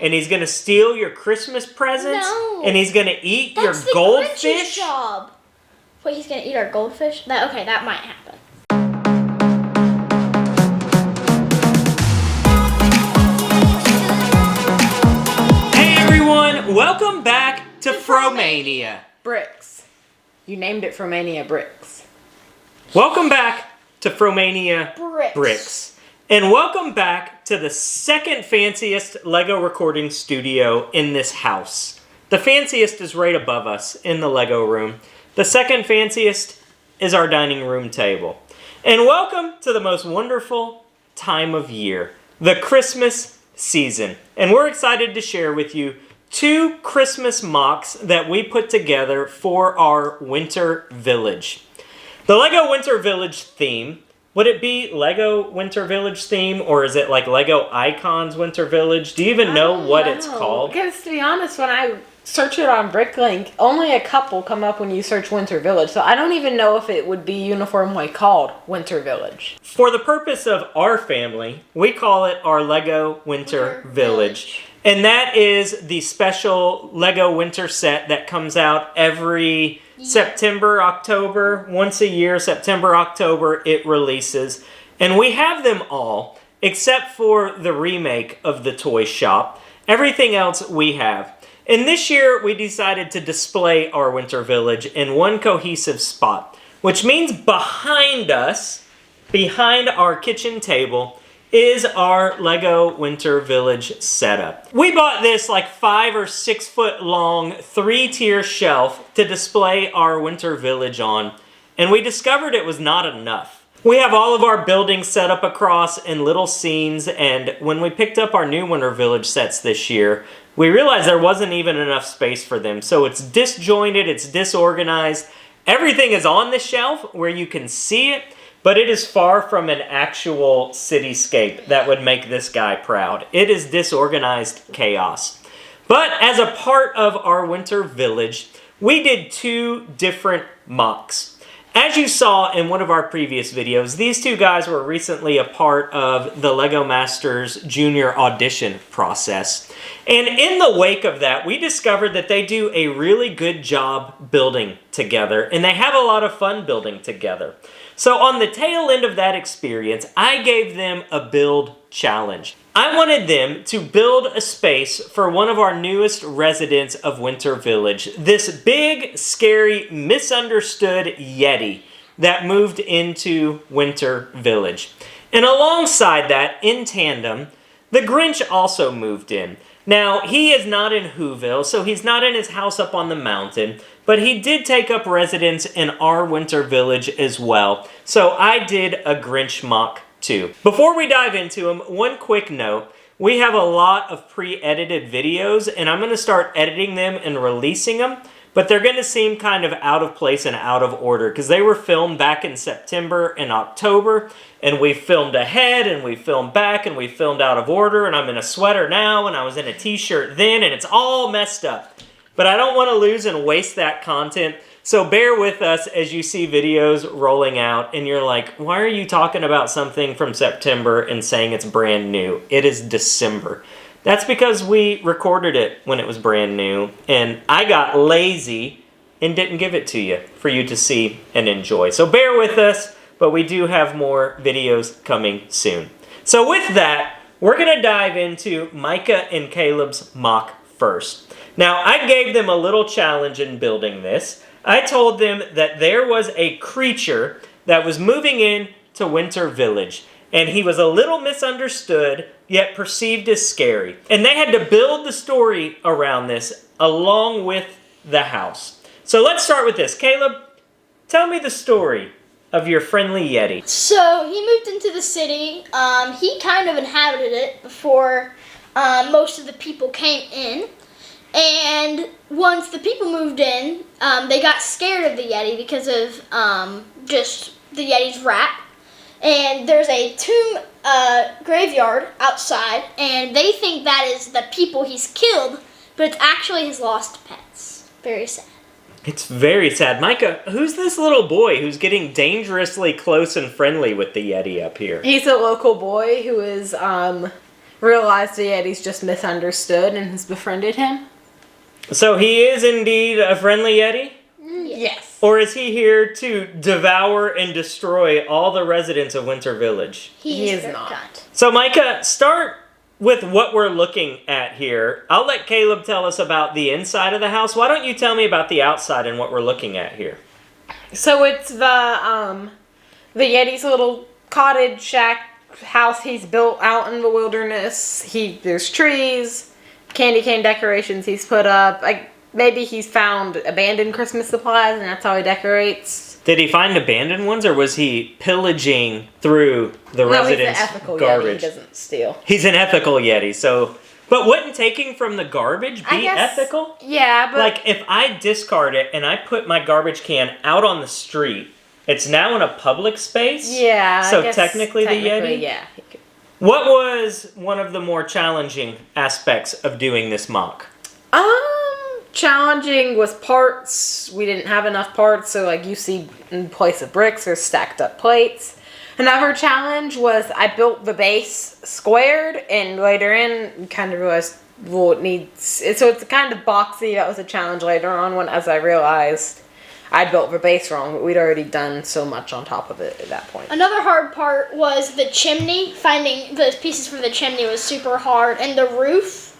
and he's going to steal your Christmas presents. No. And he's going to eat your That's the goldfish. Grinch's job. Wait, he's going to eat our goldfish? Okay, that might happen. Hey everyone, welcome back to Fromania. Bricks. You named it Fromania Bricks. Welcome back to Fromania Bricks. And welcome back to the second fanciest LEGO recording studio in this house. The fanciest is right above us in the LEGO room. The second fanciest is our dining room table. And welcome to the most wonderful time of year, the Christmas season. And we're excited to share with you 2 Christmas MOCs that we put together for our Winter Village. The LEGO Winter Village theme, would it be LEGO Winter Village theme, or is it like LEGO Icons Winter Village? Do you even know what it's called? Because to be honest, when I search it on Bricklink, only a couple come up when you search Winter Village. So I don't even know if it would be uniformly called Winter Village. For the purpose of our family, we call it our LEGO Winter Village. And that is the special LEGO Winter set that comes out every September, October. Once a year, September, October, it releases. And we have them all, except for the remake of the toy shop. Everything else we have. And this year, we decided to display our Winter Village in one cohesive spot, which means behind us, behind our kitchen table, is our LEGO Winter Village setup. We bought this like 5 or 6 foot long 3-tier shelf to display our Winter Village on, and we discovered it was not enough. We have all of our buildings set up across in little scenes, and when we picked up our new Winter Village sets this year, we realized there wasn't even enough space for them. So it's disjointed, it's disorganized. Everything is on the shelf where you can see it, but it is far from an actual cityscape that would make this guy proud. It is disorganized chaos. But as a part of our Winter Village, we did 2 different MOCs. As you saw in one of our previous videos, these 2 guys were recently a part of the LEGO Masters Junior audition process. And in the wake of that, we discovered that they do a really good job building together, and they have a lot of fun building together. So on the tail end of that experience, I gave them a build challenge. I wanted them to build a space for one of our newest residents of Winter Village, this big, scary, misunderstood Yeti that moved into Winter Village. And alongside that, in tandem, the Grinch also moved in. Now, he is not in Whoville, so he's not in his house up on the mountain, but he did take up residence in our Winter Village as well. So I did a Grinch MOC too. Before we dive into them, one quick note. We have a lot of pre-edited videos, and I'm going to start editing them and releasing them, but they're going to seem kind of out of place and out of order because they were filmed back in September and October, and we filmed ahead, and we filmed back, and we filmed out of order, and I'm in a sweater now, and I was in a t-shirt then, and it's all messed up. But I don't want to lose and waste that content, so bear with us as you see videos rolling out, and you're like, why are you talking about something from September and saying it's brand new? It is December. That's because we recorded it when it was brand new, and I got lazy and didn't give it to you for you to see and enjoy. So bear with us, but we do have more videos coming soon. So with that, we're going to dive into Micah and Caleb's MOC first. Now, I gave them a little challenge in building this. I told them that there was a creature that was moving in to Winter Village, and he was a little misunderstood, yet perceived as scary. And they had to build the story around this along with the house. So let's start with this. Caleb, tell me the story of your friendly Yeti. So he moved into the city. He kind of inhabited it before most of the people came in. And once the people moved in, they got scared of the Yeti because of just the Yeti's rap. And there's a tomb graveyard outside, and they think that is the people he's killed, but it's actually his lost pets. Very sad. It's very sad. Micah, who's this little boy who's getting dangerously close and friendly with the Yeti up here? He's a local boy who is realized the Yeti's just misunderstood and has befriended him. So he is indeed a friendly Yeti? Yes. Or is he here to devour and destroy all the residents of Winter Village? He is very not. kind. So Micah, start with what we're looking at here. I'll let Caleb tell us about the inside of the house. Why don't you tell me about the outside and what we're looking at here? So it's the Yeti's little cottage shack house he's built out in the wilderness. There's trees, candy cane decorations he's put up. Maybe he's found abandoned Christmas supplies and that's how he decorates. Did he find abandoned ones, or was he pillaging through the residents' he's an ethical garbage? Yeti. He doesn't steal. He's an ethical Yeti, so... But wouldn't taking from the garbage be ethical? Yeah, but... Like, if I discard it and I put my garbage can out on the street, it's now in a public space? Yeah, So I guess technically the Yeti? Yeah. What was one of the more challenging aspects of doing this mock? Challenging was parts. We didn't have enough parts, so like you see in place of bricks, there's stacked up plates. Another challenge was I built the base squared, and later in kind of realized, well, it needs... So it's kind of boxy. That was a challenge later on as I realized I built the base wrong, but we'd already done so much on top of it at that point. Another hard part was the chimney. Finding the pieces for the chimney was super hard, and the roof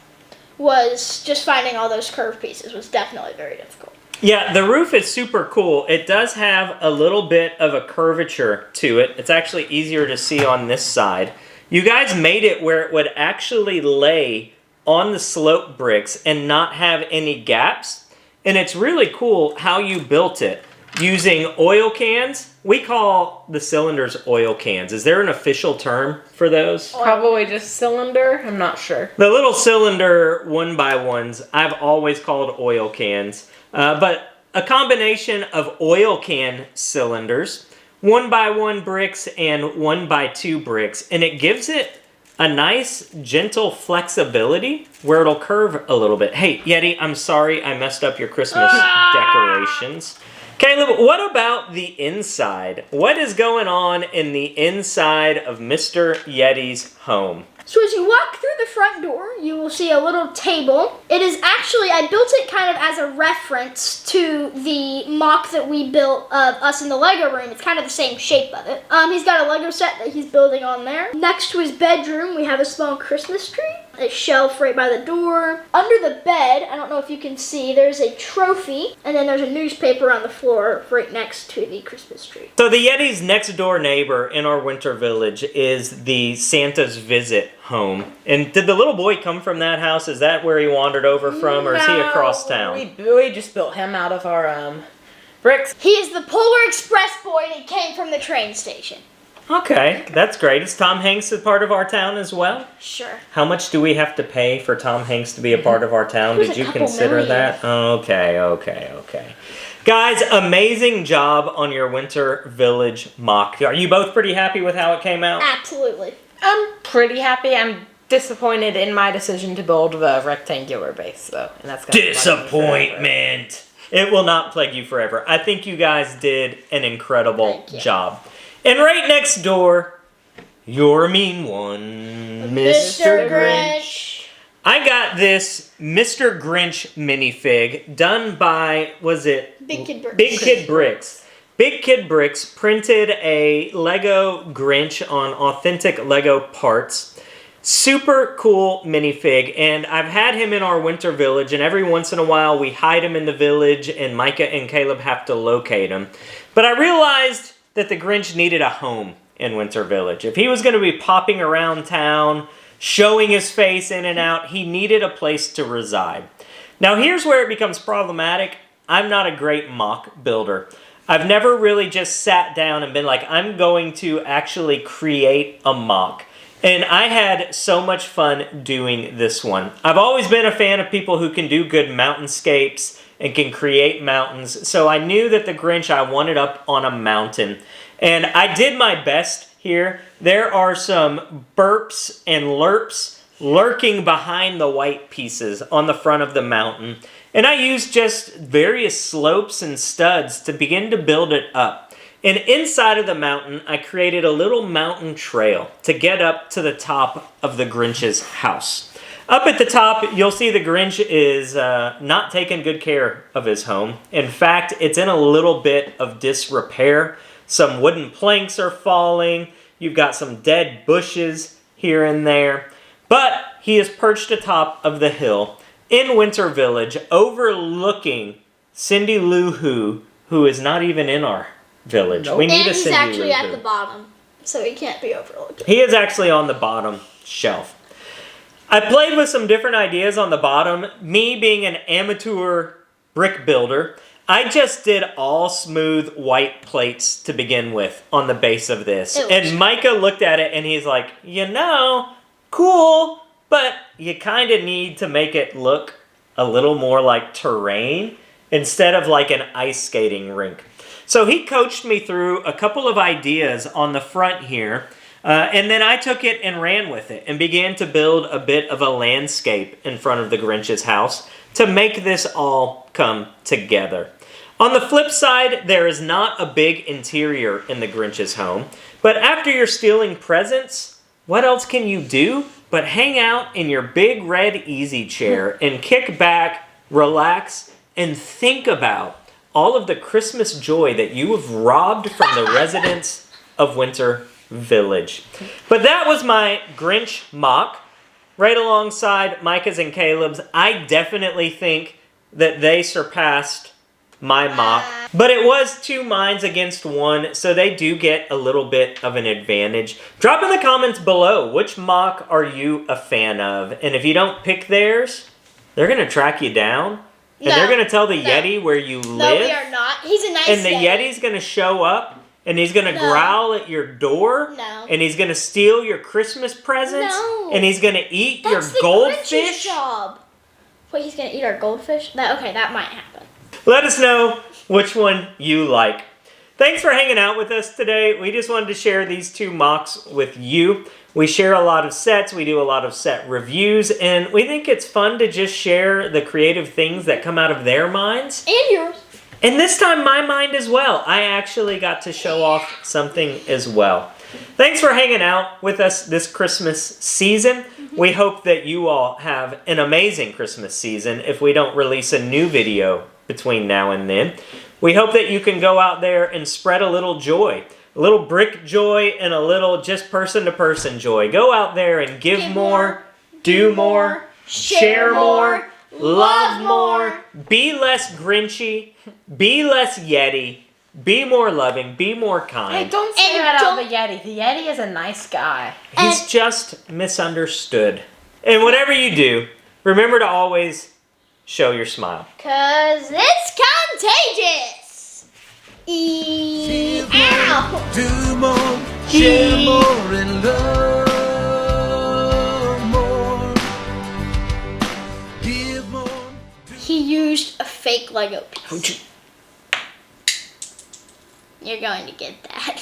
was just finding all those curved pieces was definitely very difficult. Yeah, the roof is super cool. It does have a little bit of a curvature to it. It's actually easier to see on this side. You guys made it where it would actually lay on the slope bricks and not have any gaps. And it's really cool how you built it. Using oil cans. We call the cylinders oil cans. Is there an official term for those? Probably just cylinder. I'm not sure. The little cylinder 1x1s, I've always called oil cans. But a combination of oil can cylinders, 1x1 bricks and 1x2 bricks. And it gives it a nice, gentle flexibility where it'll curve a little bit. Hey, Yeti, I'm sorry I messed up your Christmas decorations. Caleb, what about the inside? What is going on in the inside of Mr. Yeti's home? So as you walk through the front door, you will see a little table. It is actually, I built it kind of as a reference to the mock that we built of us in the Lego room. It's kind of the same shape of it. He's got a Lego set that he's building on there. Next to his bedroom, we have a small Christmas tree. A shelf right by the door. Under the bed, I don't know if you can see, there's a trophy, and then there's a newspaper on the floor right next to the Christmas tree. So the Yeti's next door neighbor in our winter village is the Santa's Visit home. And did the little boy come from that house? Is that where he wandered over from, or is he across town? We just built him out of our bricks. He is the Polar Express boy that came from the train station. Okay, that's great. Is Tom Hanks a part of our town as well? Sure. How much do we have to pay for Tom Hanks to be a part of our town? It was Did a you couple consider million. that? Okay. Guys, amazing job on your Winter Village mock. Are you both pretty happy with how it came out? Absolutely. I'm pretty happy. I'm disappointed in my decision to build the rectangular base, though. And that's gonna Disappointment! It will not plague you forever. I think you guys did an incredible job. And right next door, your mean one, Mr. Grinch. I got this Mr. Grinch minifig done by, was it? Big Kid Bricks. Big Kid Bricks. Big Kid Bricks printed a Lego Grinch on authentic Lego parts. Super cool minifig, and I've had him in our winter village, and every once in a while we hide him in the village, and Micah and Caleb have to locate him. But I realized that the Grinch needed a home in Winter Village. If he was going to be popping around town, showing his face in and out, he needed a place to reside. Now here's where it becomes problematic. I'm not a great mock builder. I've never really just sat down and been like, I'm going to actually create a mock. And I had so much fun doing this one. I've always been a fan of people who can do good mountainscapes and can create mountains. So I knew that the Grinch I wanted up on a mountain. And I did my best here. There are some burps and lurps lurking behind the white pieces on the front of the mountain. And I used just various slopes and studs to begin to build it up. And inside of the mountain, I created a little mountain trail to get up to the top of the Grinch's house. Up at the top, you'll see the Grinch is not taking good care of his home. In fact, it's in a little bit of disrepair. Some wooden planks are falling. You've got some dead bushes here and there. But he is perched atop of the hill in Winter Village, overlooking Cindy Lou who is not even in our village. Nope. We need And a he's Cindy actually Lou at Who. the bottom, so he can't be overlooked. He is actually on the bottom shelf. I played with some different ideas on the bottom. Me being an amateur brick builder, I just did all smooth white plates to begin with on the base of this. And Micah looked at it and he's like, cool, but you kind of need to make it look a little more like terrain instead of like an ice skating rink. So he coached me through a couple of ideas on the front here. And then I took it and ran with it and began to build a bit of a landscape in front of the Grinch's house to make this all come together. On the flip side, there is not a big interior in the Grinch's home. But after you're stealing presents, what else can you do but hang out in your big red easy chair and kick back, relax, and think about all of the Christmas joy that you have robbed from the residents of Winter Village. But that was my Grinch mock, right alongside Micah's and Caleb's. I definitely think that they surpassed my mock, but it was 2 minds against 1, so they do get a little bit of an advantage. Drop in the comments below, which mock are you a fan of? And if you don't pick theirs, they're going to track you down, and they're going to tell the Yeti where you live. No, we are not. He's a nice And the Yeti. Yeti's going to show up, and he's going to growl at your door. No. And he's going to steal your Christmas presents. No. And he's going to eat That's your goldfish. the Grinch's job. Wait, he's going to eat our goldfish? That might happen. Let us know which one you like. Thanks for hanging out with us today. We just wanted to share these 2 mocks with you. We share a lot of sets. We do a lot of set reviews. And we think it's fun to just share the creative things that come out of their minds. And yours. And this time, my mind as well. I actually got to show off something as well. Thanks for hanging out with us this Christmas season. We hope that you all have an amazing Christmas season if we don't release a new video between now and then. We hope that you can go out there and spread a little joy. A little brick joy and a little just person-to-person joy. Go out there and give more, do more, share more, love more, be less Grinchy, be less Yeti, be more loving, be more kind. Hey, don't say And that about don't- the Yeti. The Yeti is a nice guy. He's just misunderstood. And whatever you do, remember to always show your smile. 'Cause it's contagious. Ow! Do more, share more, and love more. Give more. He used a fake Lego piece. You're going to get that.